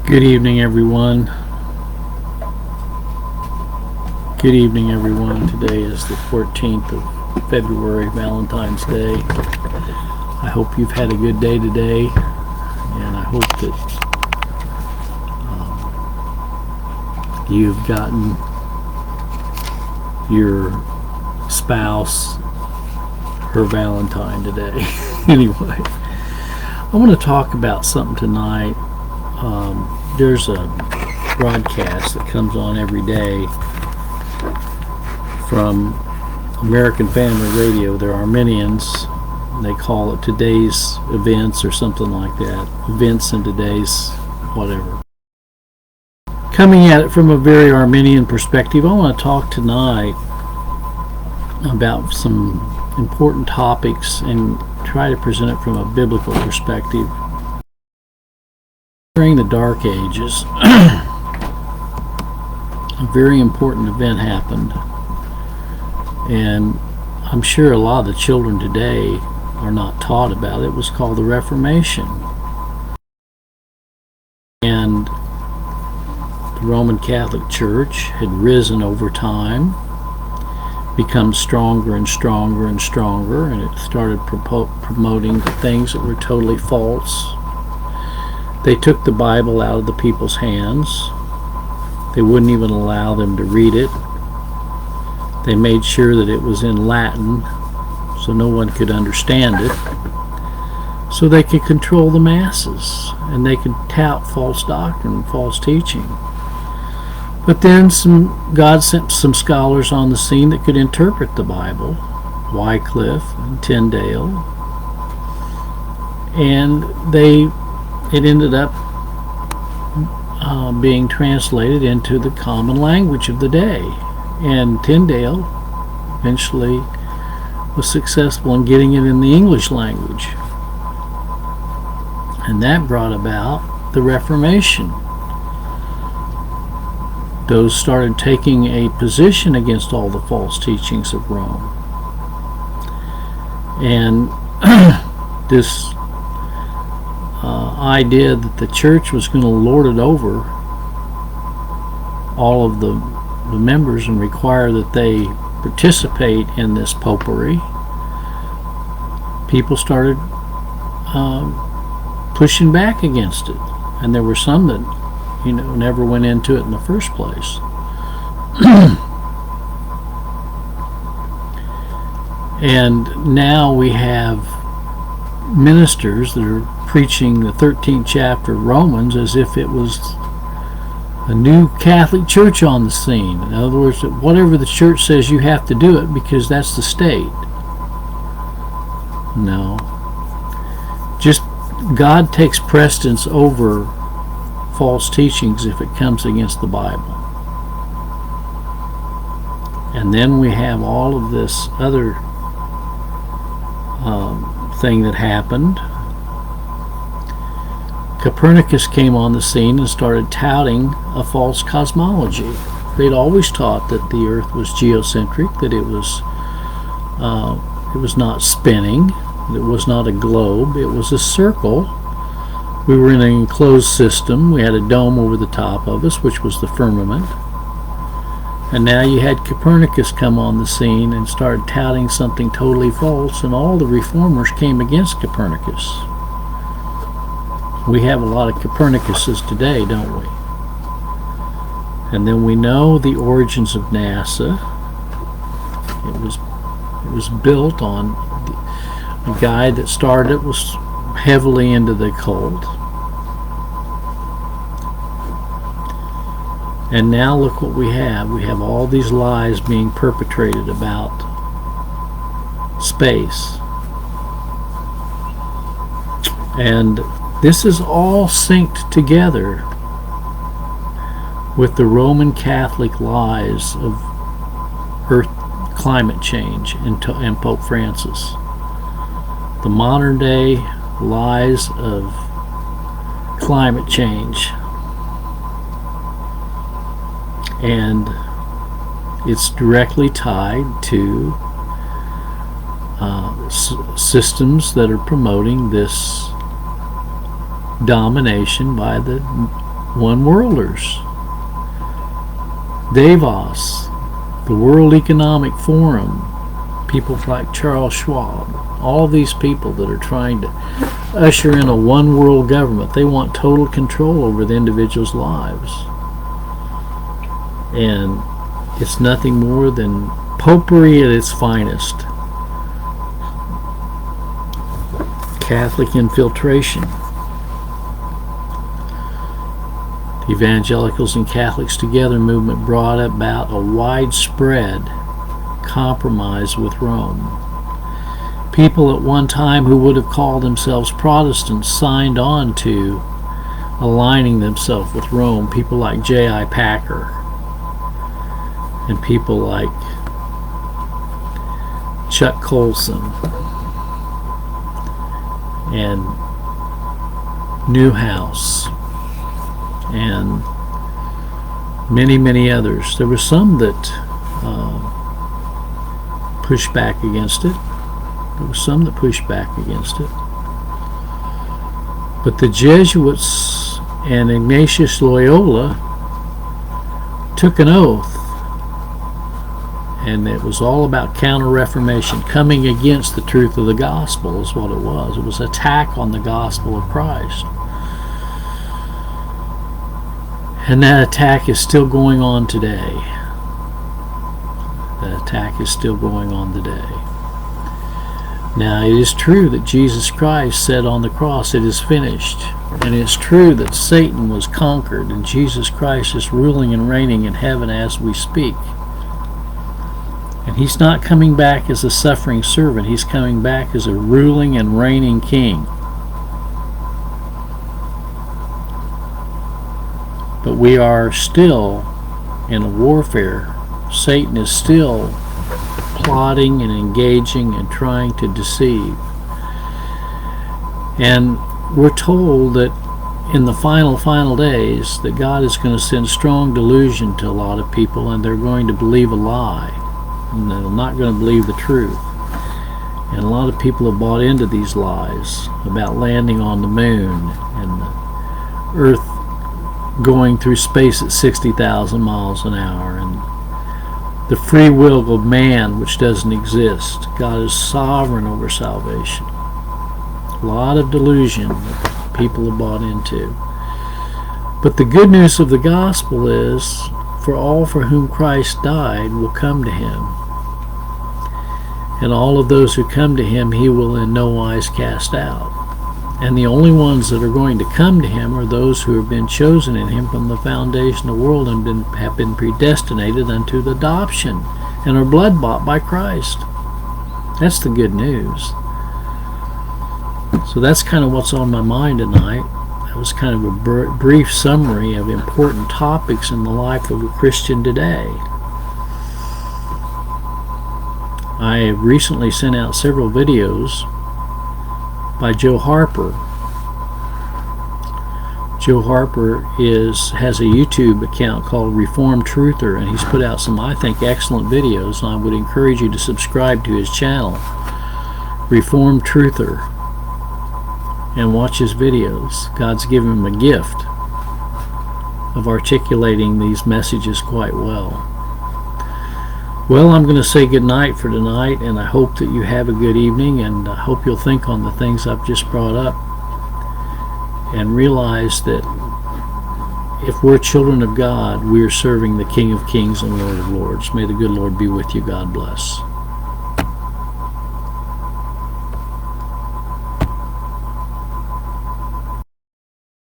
Good evening, everyone. Good evening, everyone. Today is the 14th of February, Valentine's Day. I hope you've had a good day today, and I hope that you've gotten your spouse her Valentine today. Anyway, I want to talk about something tonight. There's a broadcast that comes on every day from American Family Radio. They're Armenians. They call it Today's Events or something like that. Events in Today's whatever. Coming at it from a very Armenian perspective, I want to talk tonight about some important topics and try to present it from a biblical perspective. During the Dark Ages, a very important event happened, and I'm sure a lot of the children today are not taught about it. It was called the Reformation, and the Roman Catholic Church had risen over time, become stronger and stronger and stronger, and it started promoting things that were totally false. They took the Bible out of the people's hands. They wouldn't even allow them to read it. They made sure that it was in Latin so no one could understand it, so they could control the masses and they could tout false doctrine and false teaching. But then God sent some scholars on the scene that could interpret the Bible, Wycliffe and Tyndale, and it ended up being translated into the common language of the day. And Tyndale eventually was successful in getting it in the English language. And that brought about the Reformation. Those started taking a position against all the false teachings of Rome. And this idea that the church was going to lord it over all of the members and require that they participate in this popery, people started pushing back against it, and there were some that never went into it in the first place. And now we have ministers that are preaching the 13th chapter of Romans as if it was a new Catholic Church on the scene. In other words, that whatever the church says, you have to do it because that's the state. No. Just God takes precedence over false teachings if it comes against the Bible. And then we have all of this other thing that happened. Copernicus came on the scene and started touting a false cosmology. They'd always taught that the Earth was geocentric, that it was not spinning, it was not a globe, it was a circle. We were in an enclosed system. We had a dome over the top of us, which was the firmament. And now you had Copernicus come on the scene and started touting something totally false, and all the reformers came against Copernicus. We have a lot of Copernicuses today, don't we? And then we know the origins of NASA. It was built on the guy that started it was heavily into the occult. And now look what we have. We have all these lies being perpetrated about space. And this is all synced together with the Roman Catholic lies of Earth climate change and Pope Francis. The modern day lies of climate change. And it's directly tied to systems that are promoting this domination by the one-worlders. Davos, the World Economic Forum, people like Charles Schwab, all these people that are trying to usher in a one-world government. They want total control over the individuals' lives. And it's nothing more than popery at its finest. Catholic infiltration. The Evangelicals and Catholics Together movement brought about a widespread compromise with Rome. People at one time who would have called themselves Protestants signed on to aligning themselves with Rome. People like J.I. Packer and people like Chuck Colson and Newhouse and many others. There were some that pushed back against it. There were some that pushed back against it. But the Jesuits and Ignatius Loyola took an oath, and it was all about counter-reformation, coming against the truth of the gospel is what it was. It was an attack on the gospel of Christ. And that attack is still going on today. That attack is still going on today. Now, it is true that Jesus Christ said on the cross, "It is finished." And it's true that Satan was conquered, and Jesus Christ is ruling and reigning in heaven as we speak. And he's not coming back as a suffering servant. He's coming back as a ruling and reigning king. But we are still in a warfare. Satan is still plotting and engaging and trying to deceive. And we're told that in the final days that God is going to send strong delusion to a lot of people, and they're going to believe a lie, and they're not going to believe the truth. And a lot of people have bought into these lies about landing on the moon and the earth going through space at 60,000 miles an hour, and the free will of man, which doesn't exist. God is sovereign over salvation. A lot of delusion that people have bought into. But the good news of the gospel is, for all for whom Christ died will come to him. And all of those who come to him, he will in no wise cast out. And the only ones that are going to come to him are those who have been chosen in him from the foundation of the world and have been predestinated unto the adoption and are blood bought by Christ. That's the good news. So that's kind of what's on my mind tonight. That was kind of a brief summary of important topics in the life of a Christian today. I have recently sent out several videos by Joe Harper. Joe Harper has a YouTube account called Reformed Truther, and he's put out some, I think, excellent videos, and I would encourage you to subscribe to his channel, Reformed Truther, and watch his videos. God's given him a gift of articulating these messages quite well. Well, I'm going to say good night for tonight, and I hope that you have a good evening, and I hope you'll think on the things I've just brought up and realize that if we're children of God, we're serving the King of Kings and Lord of Lords. May the good Lord be with you. God bless.